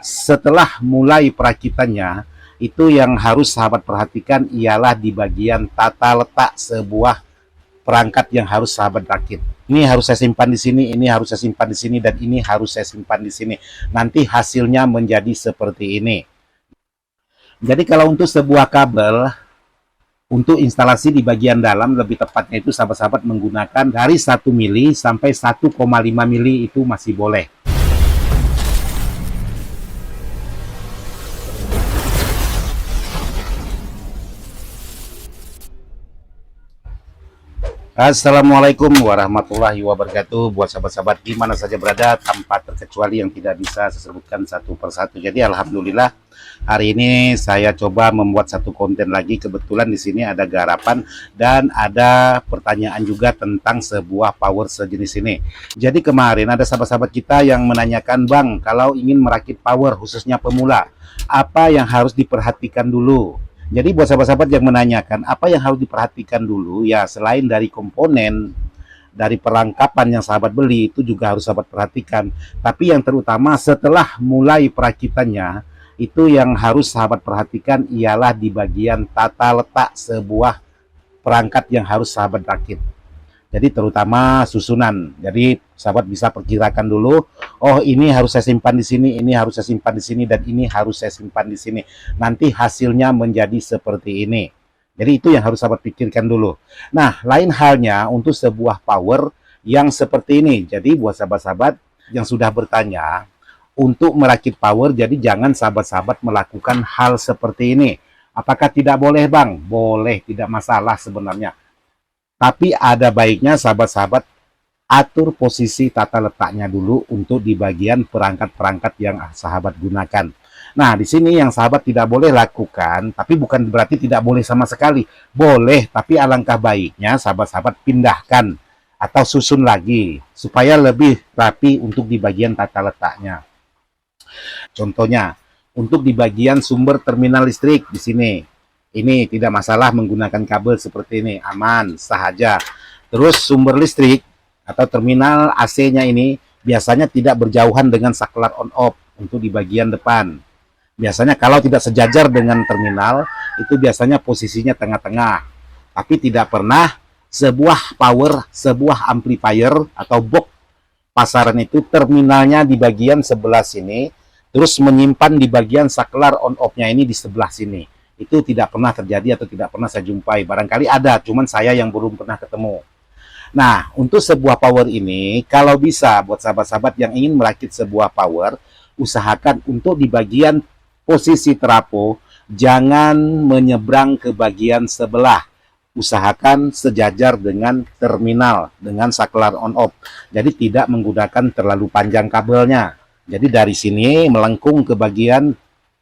Setelah mulai perakitannya, itu yang harus sahabat perhatikan ialah di bagian tata letak sebuah perangkat yang harus sahabat rakit. Ini harus saya simpan di sini, ini harus saya simpan di sini, dan ini harus saya simpan di sini. Nanti hasilnya menjadi seperti ini. Jadi kalau untuk sebuah kabel, untuk instalasi di bagian dalam, lebih tepatnya itu sahabat-sahabat menggunakan dari 1 mili sampai 1,5 mili itu masih boleh. Assalamualaikum warahmatullahi wabarakatuh. Buat sahabat-sahabat di mana saja berada, tanpa terkecuali yang tidak bisa saya sebutkan satu persatu. Jadi alhamdulillah hari ini saya coba membuat satu konten lagi. Kebetulan di sini ada garapan dan ada pertanyaan juga tentang sebuah power sejenis ini. Jadi kemarin ada sahabat-sahabat kita yang menanyakan, "Bang, kalau ingin merakit power khususnya pemula, apa yang harus diperhatikan dulu?" Jadi buat sahabat-sahabat yang menanyakan apa yang harus diperhatikan dulu, ya selain dari komponen, dari perlengkapan yang sahabat beli, itu juga harus sahabat perhatikan. Tapi yang terutama setelah mulai perakitannya, itu yang harus sahabat perhatikan ialah di bagian tata letak sebuah perangkat yang harus sahabat rakit. Jadi terutama susunan. Jadi sahabat bisa perkirakan dulu, oh ini harus saya simpan di sini, ini harus saya simpan di sini, dan ini harus saya simpan di sini. Nanti hasilnya menjadi seperti ini. Jadi itu yang harus sahabat pikirkan dulu. Nah, lain halnya untuk sebuah power yang seperti ini. Jadi buat sahabat-sahabat yang sudah bertanya, untuk merakit power, jadi jangan sahabat-sahabat melakukan hal seperti ini. Apakah tidak boleh, Bang? Boleh, tidak masalah sebenarnya. Tapi ada baiknya sahabat-sahabat atur posisi tata letaknya dulu untuk di bagian perangkat-perangkat yang sahabat gunakan. Nah, di sini yang sahabat tidak boleh lakukan, tapi bukan berarti tidak boleh sama sekali. Boleh, tapi alangkah baiknya sahabat-sahabat pindahkan atau susun lagi supaya lebih rapi untuk di bagian tata letaknya. Contohnya, untuk di bagian sumber terminal listrik di sini. Ini tidak masalah menggunakan kabel seperti ini, aman, sahaja. Terus sumber listrik atau terminal AC-nya ini biasanya tidak berjauhan dengan saklar on-off untuk di bagian depan. Biasanya kalau tidak sejajar dengan terminal, itu biasanya posisinya tengah-tengah. Tapi tidak pernah sebuah power, sebuah amplifier atau box pasaran itu terminalnya di bagian sebelah sini, terus menyimpan di bagian saklar on-off-nya ini di sebelah sini. Itu tidak pernah terjadi atau tidak pernah saya jumpai. Barangkali ada, cuman saya yang belum pernah ketemu. Nah, untuk sebuah power ini, kalau bisa buat sahabat-sahabat yang ingin merakit sebuah power, usahakan untuk di bagian posisi trafo, jangan menyeberang ke bagian sebelah. Usahakan sejajar dengan terminal, dengan saklar on-off. Jadi tidak menggunakan terlalu panjang kabelnya. Jadi dari sini melengkung ke bagian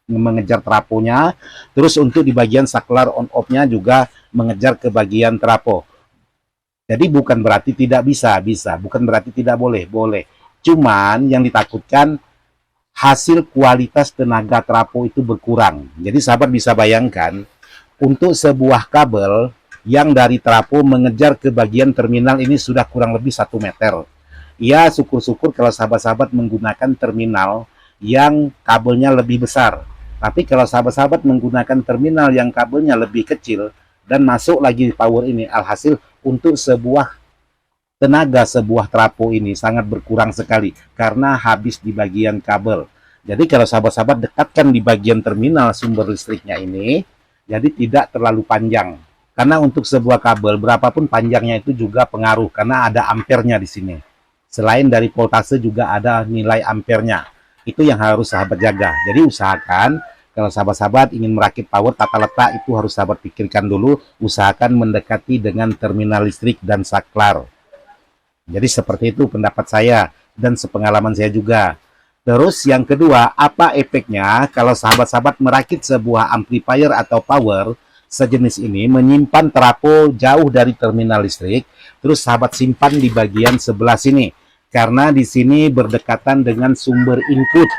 mengejar trafonya, terus untuk di bagian saklar on off-nya juga mengejar ke bagian trafo. Jadi bukan berarti tidak bisa, bukan berarti tidak boleh, boleh. Cuman yang ditakutkan hasil kualitas tenaga trafo itu berkurang. Jadi sahabat bisa bayangkan untuk sebuah kabel yang dari trafo mengejar ke bagian terminal ini sudah kurang lebih 1 meter. Ya syukur-syukur kalau sahabat-sahabat menggunakan terminal yang kabelnya lebih besar. Tapi kalau sahabat-sahabat menggunakan terminal yang kabelnya lebih kecil dan masuk lagi power ini, alhasil untuk sebuah tenaga sebuah trafo ini sangat berkurang sekali karena habis di bagian kabel. Jadi kalau sahabat-sahabat dekatkan di bagian terminal sumber listriknya ini, jadi tidak terlalu panjang. Karena untuk sebuah kabel berapapun panjangnya itu juga pengaruh karena ada ampernya di sini. Selain dari voltase juga ada nilai ampernya. Itu yang harus sahabat jaga. Jadi usahakan kalau sahabat-sahabat ingin merakit power tata letak itu harus sahabat pikirkan dulu, usahakan mendekati dengan terminal listrik dan saklar. Jadi seperti itu pendapat saya dan sepengalaman saya juga. Terus yang kedua, apa efeknya kalau sahabat-sahabat merakit sebuah amplifier atau power sejenis ini, menyimpan trafo jauh dari terminal listrik, terus sahabat simpan di bagian sebelah sini. Karena di sini berdekatan dengan sumber input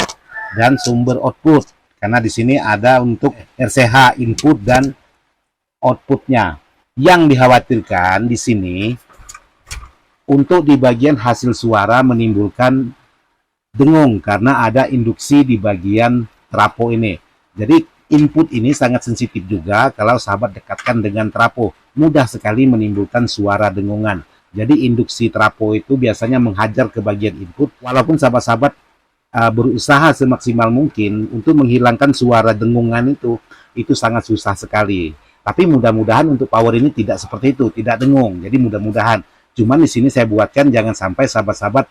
dan sumber output. Karena di sini ada untuk RCH input dan outputnya. Yang dikhawatirkan di sini untuk di bagian hasil suara menimbulkan dengung karena ada induksi di bagian trafo ini. Jadi input ini sangat sensitif juga kalau sahabat dekatkan dengan trafo. Mudah sekali menimbulkan suara dengungan. Jadi induksi trafo itu biasanya menghajar ke bagian input. Walaupun sahabat-sahabat berusaha semaksimal mungkin untuk menghilangkan suara dengungan itu sangat susah sekali. Tapi mudah-mudahan untuk power ini tidak seperti itu, tidak dengung. Jadi mudah-mudahan. Cuman di sini saya buatkan jangan sampai sahabat-sahabat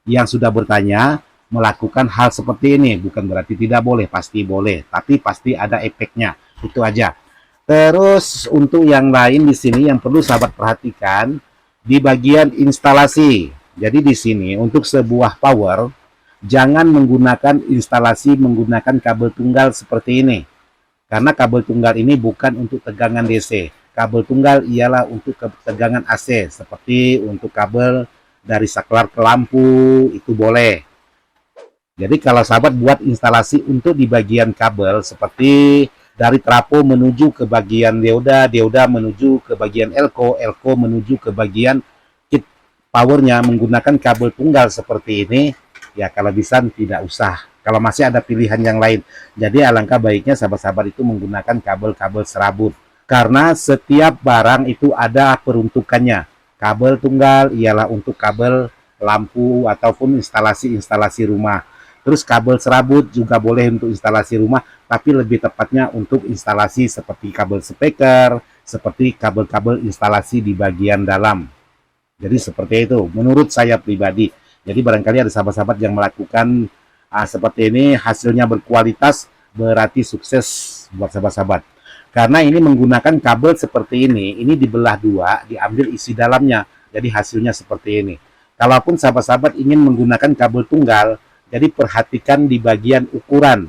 yang sudah bertanya melakukan hal seperti ini. Bukan berarti tidak boleh, pasti boleh. Tapi pasti ada efeknya. Itu aja. Terus untuk yang lain di sini yang perlu sahabat perhatikan di bagian instalasi. Jadi di sini untuk sebuah power jangan menggunakan instalasi menggunakan kabel tunggal seperti ini. Karena kabel tunggal ini bukan untuk tegangan DC. Kabel tunggal ialah untuk tegangan AC. Seperti untuk kabel dari saklar ke lampu, itu boleh. Jadi kalau sahabat buat instalasi untuk di bagian kabel, seperti dari trafo menuju ke bagian dioda, dioda menuju ke bagian elko, elko menuju ke bagian kit powernya menggunakan kabel tunggal seperti ini, ya kalau bisa tidak usah. Kalau masih ada pilihan yang lain. Jadi alangkah baiknya sahabat-sahabat itu menggunakan kabel-kabel serabut. Karena setiap barang itu ada peruntukannya. Kabel tunggal ialah untuk kabel lampu ataupun instalasi-instalasi rumah. Terus kabel serabut juga boleh untuk instalasi rumah, tapi lebih tepatnya untuk instalasi seperti kabel speaker, seperti kabel-kabel instalasi di bagian dalam. Jadi seperti itu, menurut saya pribadi. Jadi barangkali ada sahabat-sahabat yang melakukan seperti ini, hasilnya berkualitas, berarti sukses buat sahabat-sahabat. Karena ini menggunakan kabel seperti ini dibelah dua, diambil isi dalamnya, jadi hasilnya seperti ini. Kalaupun sahabat-sahabat ingin menggunakan kabel tunggal, jadi perhatikan di bagian ukuran.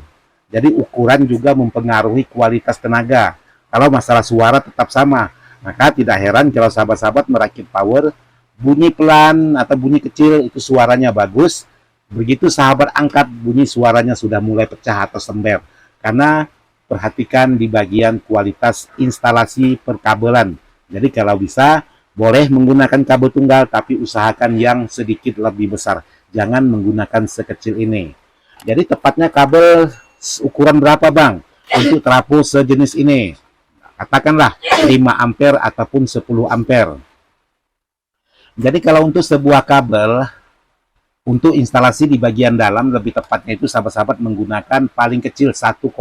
Jadi ukuran juga mempengaruhi kualitas tenaga. Kalau masalah suara tetap sama, maka tidak heran kalau sahabat-sahabat merakit power, bunyi pelan atau bunyi kecil itu suaranya bagus. Begitu sahabat angkat, bunyi suaranya sudah mulai pecah atau sember. Karena perhatikan di bagian kualitas instalasi perkabelan. Jadi kalau bisa, boleh menggunakan kabel tunggal, tapi usahakan yang sedikit lebih besar. Jangan menggunakan sekecil ini. Jadi tepatnya kabel ukuran berapa bang? Untuk trafo sejenis ini. Katakanlah 5 ampere ataupun 10 ampere. Jadi kalau untuk sebuah kabel, untuk instalasi di bagian dalam, lebih tepatnya itu sahabat-sahabat menggunakan paling kecil 1,5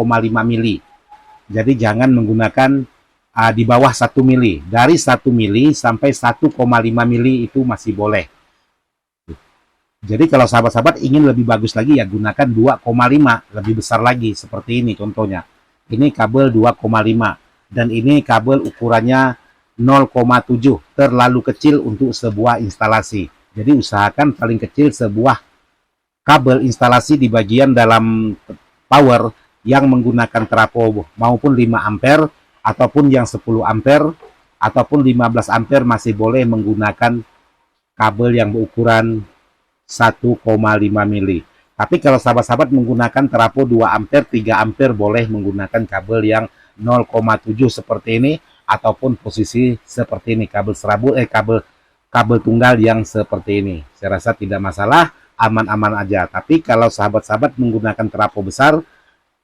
mili. Jadi jangan menggunakan di bawah 1 mili. Dari 1 mili sampai 1,5 mili itu masih boleh. Jadi kalau sahabat-sahabat ingin lebih bagus lagi ya gunakan 2,5, lebih besar lagi seperti ini contohnya. Ini kabel 2,5 dan ini kabel ukurannya 0,7, terlalu kecil untuk sebuah instalasi. Jadi usahakan paling kecil sebuah kabel instalasi di bagian dalam power yang menggunakan trafo maupun 5 ampere ataupun yang 10 ampere ataupun 15 ampere masih boleh menggunakan kabel yang berukuran 1,5 mili. Tapi kalau sahabat-sahabat menggunakan trafo 2 ampere, 3 ampere boleh menggunakan kabel yang 0,7 seperti ini ataupun posisi seperti ini, kabel serabut kabel tunggal yang seperti ini. Saya rasa tidak masalah, aman-aman aja. Tapi kalau sahabat-sahabat menggunakan trafo besar,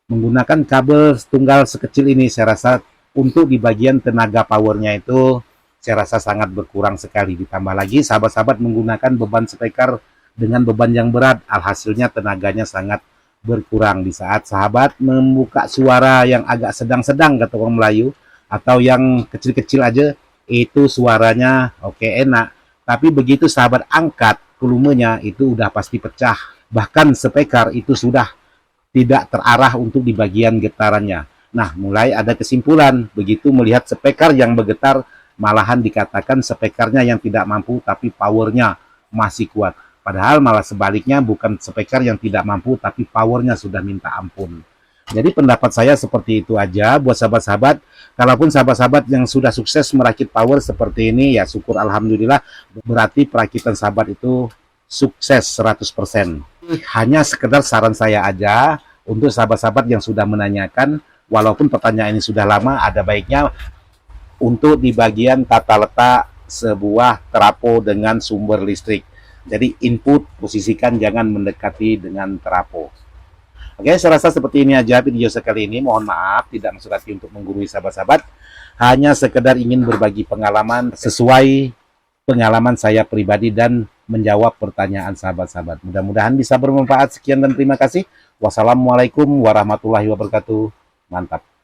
menggunakan kabel tunggal sekecil ini, saya rasa untuk di bagian tenaga powernya itu saya rasa sangat berkurang sekali. Ditambah lagi sahabat-sahabat menggunakan beban speaker dengan beban yang berat, alhasilnya tenaganya sangat berkurang. Di saat sahabat membuka suara yang agak sedang-sedang kata orang Melayu, atau yang kecil-kecil aja, itu suaranya oke enak. Tapi begitu sahabat angkat volumenya itu udah pasti pecah. Bahkan speaker itu sudah tidak terarah untuk di bagian getarannya. Nah, mulai ada kesimpulan, begitu melihat speaker yang bergetar, malahan dikatakan speakernya yang tidak mampu, tapi powernya masih kuat. Padahal malah sebaliknya, bukan speaker yang tidak mampu, tapi powernya sudah minta ampun. Jadi pendapat saya seperti itu aja buat sahabat-sahabat. Kalaupun sahabat-sahabat yang sudah sukses merakit power seperti ini, ya syukur alhamdulillah, berarti perakitan sahabat itu sukses 100%. Hanya sekedar saran saya aja untuk sahabat-sahabat yang sudah menanyakan, walaupun pertanyaan ini sudah lama, ada baiknya untuk di bagian tata letak sebuah trafo dengan sumber listrik. Jadi input, posisikan, jangan mendekati dengan terapo. Oke, saya rasa seperti ini aja video sekali ini. Mohon maaf tidak maksud hati untuk menggurui sahabat-sahabat. Hanya sekedar ingin berbagi pengalaman sesuai pengalaman saya pribadi dan menjawab pertanyaan sahabat-sahabat. Mudah-mudahan bisa bermanfaat. Sekian dan terima kasih. Wassalamualaikum warahmatullahi wabarakatuh. Mantap.